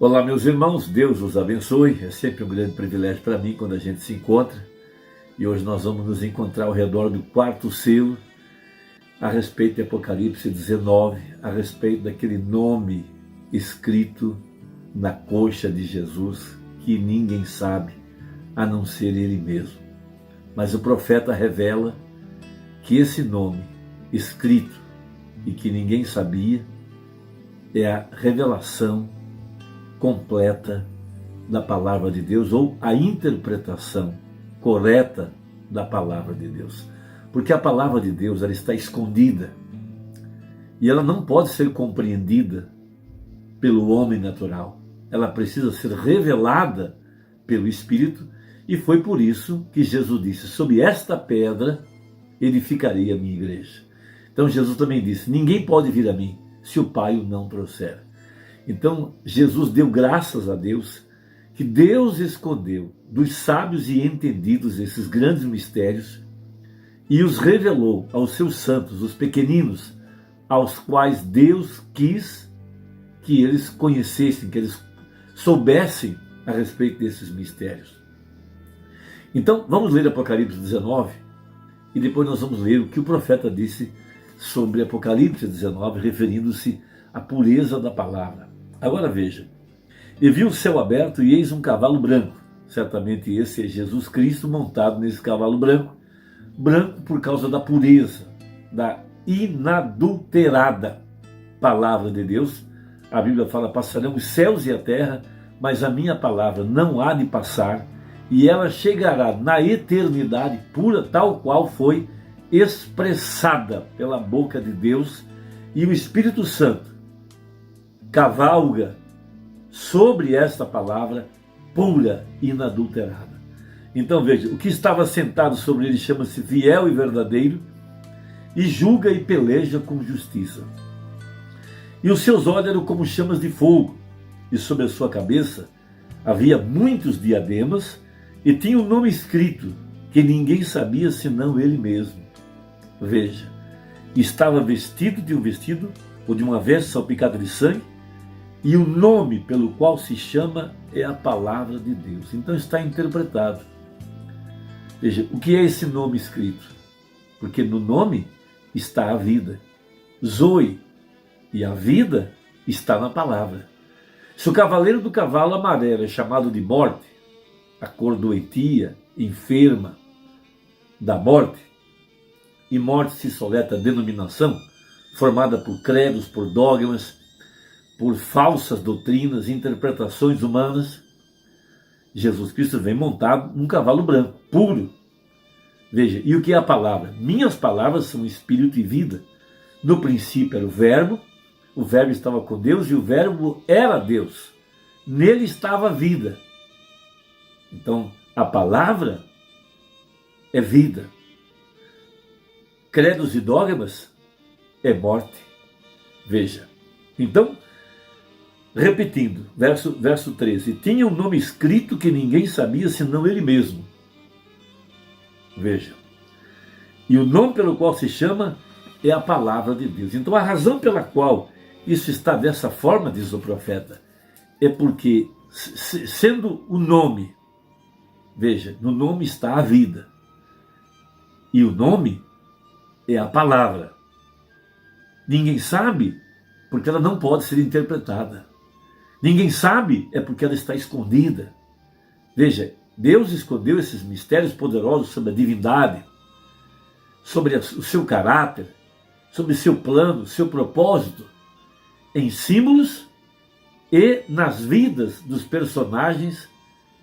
Olá, meus irmãos, Deus os abençoe. É sempre um grande privilégio para mim quando a gente se encontra. E hoje nós vamos nos encontrar ao redor do quarto selo, a respeito de Apocalipse 19, a respeito daquele nome escrito na coxa de Jesus, que ninguém sabe, a não ser Ele mesmo. Mas o profeta revela que esse nome escrito e que ninguém sabia é a revelação completa da palavra de Deus, ou a interpretação correta da palavra de Deus. Porque a palavra de Deus, ela está escondida e ela não pode ser compreendida pelo homem natural. Ela precisa ser revelada pelo Espírito, e foi por isso que Jesus disse: sobre esta pedra edificarei a minha igreja. Então Jesus também disse: ninguém pode vir a mim se o Pai o não trouxer. Então Jesus deu graças a Deus que Deus escondeu dos sábios e entendidos esses grandes mistérios e os revelou aos seus santos, os pequeninos, aos quais Deus quis que eles conhecessem, que eles soubessem a respeito desses mistérios. Então vamos ler Apocalipse 19 e depois nós vamos ler o que o profeta disse sobre Apocalipse 19, referindo-se à pureza da palavra. Agora veja: e vi o céu aberto e eis um cavalo branco. Certamente esse é Jesus Cristo montado nesse cavalo branco, branco por causa da pureza, da inadulterada palavra de Deus. A Bíblia fala: passarão os céus e a terra, mas a minha palavra não há de passar, e ela chegará na eternidade pura, tal qual foi expressada pela boca de Deus, e o Espírito Santo cavalga sobre esta palavra pura e inadulterada. Então veja, o que estava sentado sobre ele chama-se fiel e verdadeiro, e julga e peleja com justiça. E os seus olhos eram como chamas de fogo, e sobre a sua cabeça havia muitos diademas, e tinha um nome escrito que ninguém sabia senão ele mesmo. Veja, estava vestido de um vestido, ou de uma veste salpicada de sangue, e o nome pelo qual se chama é a palavra de Deus. Então está interpretado. Veja, o que é esse nome escrito? Porque no nome está a vida, Zoe, e a vida está na palavra. Se o cavaleiro do cavalo amarelo é chamado de morte, a cor doentia, enferma, da morte, e morte se soleta a denominação formada por credos, por dogmas, por falsas doutrinas, interpretações humanas, Jesus Cristo vem montado num cavalo branco, puro. Veja, e o que é a palavra? Minhas palavras são espírito e vida. No princípio era o verbo estava com Deus e o verbo era Deus. Nele estava a vida. Então, a palavra é vida. Credos e dogmas é morte. Veja, então, repetindo, verso 13, tinha um nome escrito que ninguém sabia senão ele mesmo. Veja, e o nome pelo qual se chama é a palavra de Deus. Então a razão pela qual isso está dessa forma, diz o profeta, é porque, sendo o nome, veja, no nome está a vida, e o nome é a palavra. Ninguém sabe porque ela não pode ser interpretada. Ninguém sabe é porque ela está escondida. Veja, Deus escondeu esses mistérios poderosos sobre a divindade, sobre o seu caráter, sobre o seu plano, seu propósito, em símbolos e nas vidas dos personagens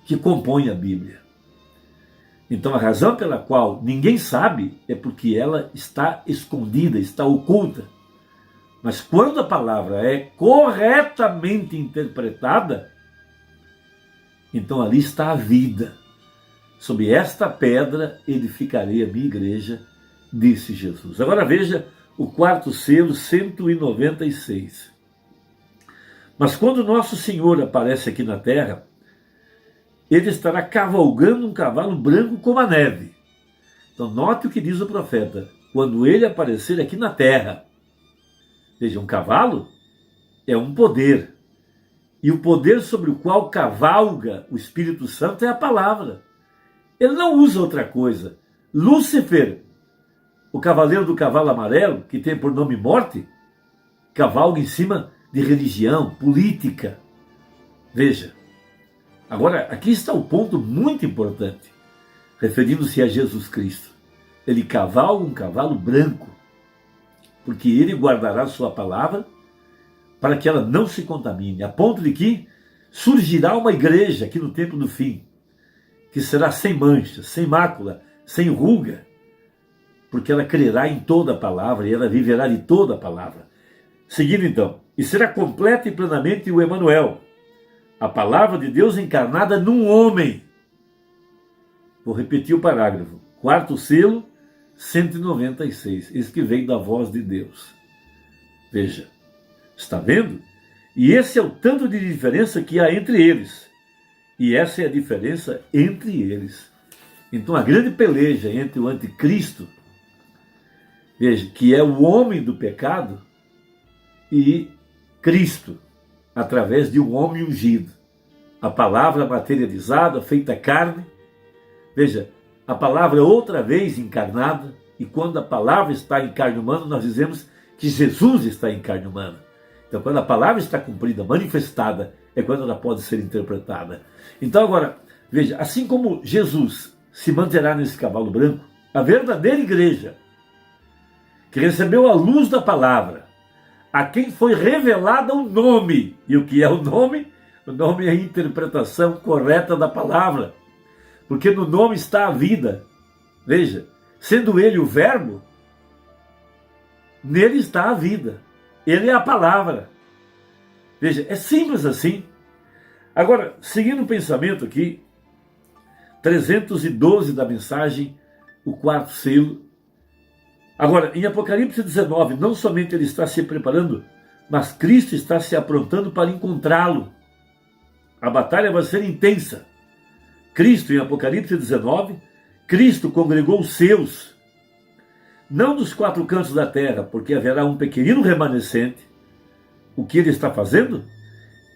que compõem a Bíblia. Então a razão pela qual ninguém sabe é porque ela está escondida, está oculta. Mas quando a palavra é corretamente interpretada, então ali está a vida. Sobre esta pedra edificarei a minha igreja, disse Jesus. Agora veja o quarto selo, 196. Mas quando nosso Senhor aparece aqui na terra, ele estará cavalgando um cavalo branco como a neve. Então note o que diz o profeta: quando ele aparecer aqui na terra. Veja, um cavalo é um poder, E o poder sobre o qual cavalga o Espírito Santo é a palavra. Ele não usa outra coisa. Lúcifer, o cavaleiro do cavalo amarelo, que tem por nome morte, cavalga em cima de religião, política. Veja, agora aqui está o ponto muito importante, referindo-se a Jesus Cristo. Ele cavalga um cavalo branco, porque ele guardará sua palavra para que ela não se contamine, a ponto de que surgirá uma igreja aqui no tempo do fim, que será sem mancha, sem mácula, sem ruga, porque ela crerá em toda a palavra e ela viverá de toda a palavra. Seguindo então, e será completa e plenamente o Emanuel, a palavra de Deus encarnada num homem. Vou repetir o parágrafo. Quarto selo, 196. Esse que vem da voz de Deus. Veja, está vendo? E esse é o tanto de diferença que há entre eles. E essa é a diferença entre eles. Então a grande peleja entre o anticristo, veja, que é o homem do pecado, e Cristo, através de um homem ungido. A palavra materializada, feita carne. Veja, a palavra outra vez encarnada, e quando a palavra está em carne humana, nós dizemos que Jesus está em carne humana. Então, quando a palavra está cumprida, manifestada, é quando ela pode ser interpretada. Então, agora, veja, assim como Jesus se manterá nesse cavalo branco, a verdadeira igreja, que recebeu a luz da palavra, a quem foi revelado o nome. E o que é o nome? O nome é a interpretação correta da palavra. Porque no nome está a vida. Veja, sendo ele o verbo, nele está a vida. Ele é a palavra. Veja, é simples assim. Agora, seguindo o pensamento aqui, 312 da mensagem, o quarto selo. Agora, em Apocalipse 19, não somente ele está se preparando, mas Cristo está se aprontando para encontrá-lo. A batalha vai ser intensa. Cristo, em Apocalipse 19, Cristo congregou os seus, não dos quatro cantos da terra, porque haverá um pequenino remanescente. O que ele está fazendo?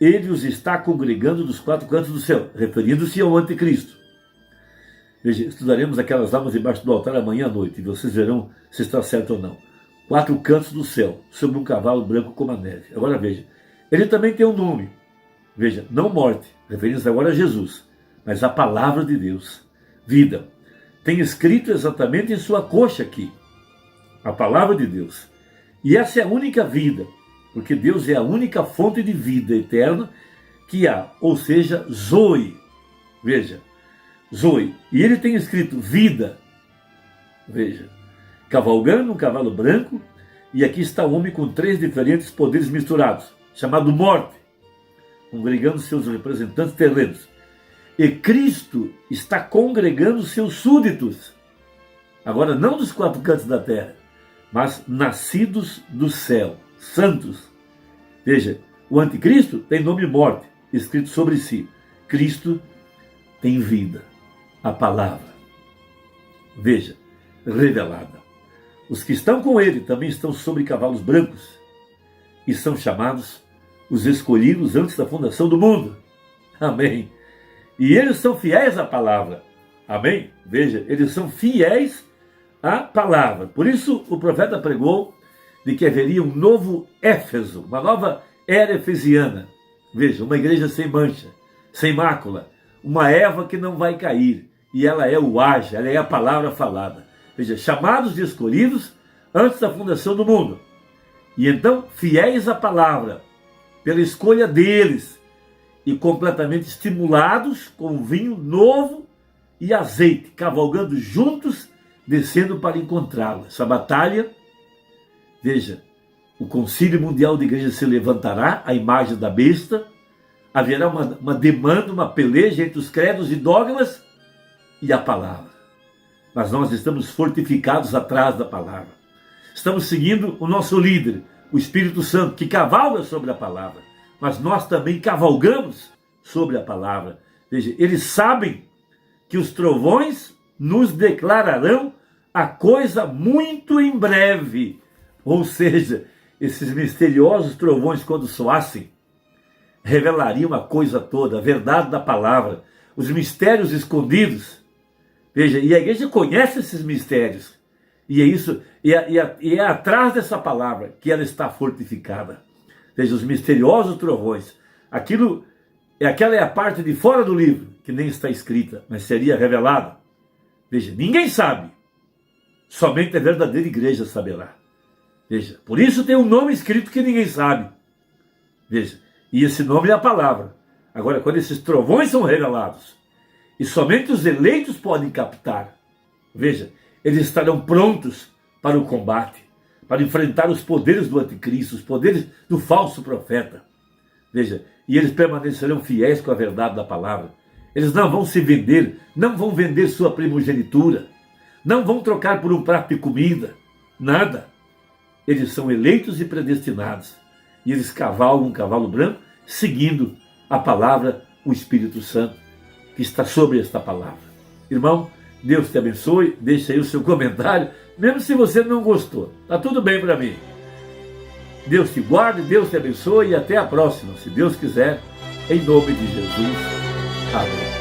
Ele os está congregando dos quatro cantos do céu, referindo-se ao anticristo. Veja, estudaremos aquelas almas debaixo do altar amanhã à noite, e vocês verão se está certo ou não. Quatro cantos do céu, sobre um cavalo branco como a neve. Agora veja, ele também tem um nome. Veja, não morte, referindo-se agora a Jesus, mas a palavra de Deus, vida. Tem escrito exatamente em sua coxa aqui, a palavra de Deus. E essa é a única vida, porque Deus é a única fonte de vida eterna que há, ou seja, Zoe. Veja, Zoe. E ele tem escrito vida. Veja, cavalgando um cavalo branco, e aqui está o homem com três diferentes poderes misturados, chamado morte, congregando seus representantes terrenos. E Cristo está congregando seus súditos, agora não dos quatro cantos da terra, mas nascidos do céu, santos. Veja, o anticristo tem nome morte, escrito sobre si. Cristo tem vida, a palavra. Veja, revelada. Os que estão com ele também estão sobre cavalos brancos e são chamados os escolhidos antes da fundação do mundo. Amém. E eles são fiéis à palavra. Amém? Veja, eles são fiéis à palavra. Por isso o profeta pregou de que haveria um novo Éfeso, uma nova era efesiana. Veja, uma igreja sem mancha, sem mácula, uma Eva que não vai cair. E ela é o haja, ela é a palavra falada. Veja, chamados de escolhidos antes da fundação do mundo. E então, fiéis à palavra, pela escolha deles, e completamente estimulados com vinho novo e azeite, cavalgando juntos, descendo para encontrá-lo. Essa batalha, veja, o Concílio Mundial de Igreja se levantará, a imagem da besta, haverá uma demanda, uma peleja entre os credos e dogmas e a palavra. Mas nós estamos fortificados atrás da palavra. Estamos seguindo o nosso líder, o Espírito Santo, que cavalga sobre a palavra. Mas nós também cavalgamos sobre a palavra. Veja, eles sabem que os trovões nos declararão a coisa muito em breve. Ou seja, esses misteriosos trovões, quando soassem, revelariam a coisa toda, a verdade da palavra, os mistérios escondidos. Veja, e a igreja conhece esses mistérios. E é isso, e é atrás dessa palavra que ela está fortificada. Veja, os misteriosos trovões. Aquela é a parte de fora do livro, que nem está escrita, mas seria revelada. Veja, ninguém sabe. Somente a verdadeira igreja saberá. Veja, por isso tem um nome escrito que ninguém sabe. Veja, e esse nome é a palavra. Agora, quando esses trovões são revelados, e somente os eleitos podem captar, veja, eles estarão prontos para o combate, para enfrentar os poderes do anticristo, os poderes do falso profeta. Veja, e eles permanecerão fiéis com a verdade da palavra. Eles não vão se vender, não vão vender sua primogenitura, não vão trocar por um prato de comida, nada. Eles são eleitos e predestinados. E eles cavalgam um cavalo branco, seguindo a palavra, o Espírito Santo, que está sobre esta palavra. Irmão, Deus te abençoe, deixa aí o seu comentário, mesmo se você não gostou. Está tudo bem para mim. Deus te guarde, Deus te abençoe e até a próxima, se Deus quiser, em nome de Jesus. Amém.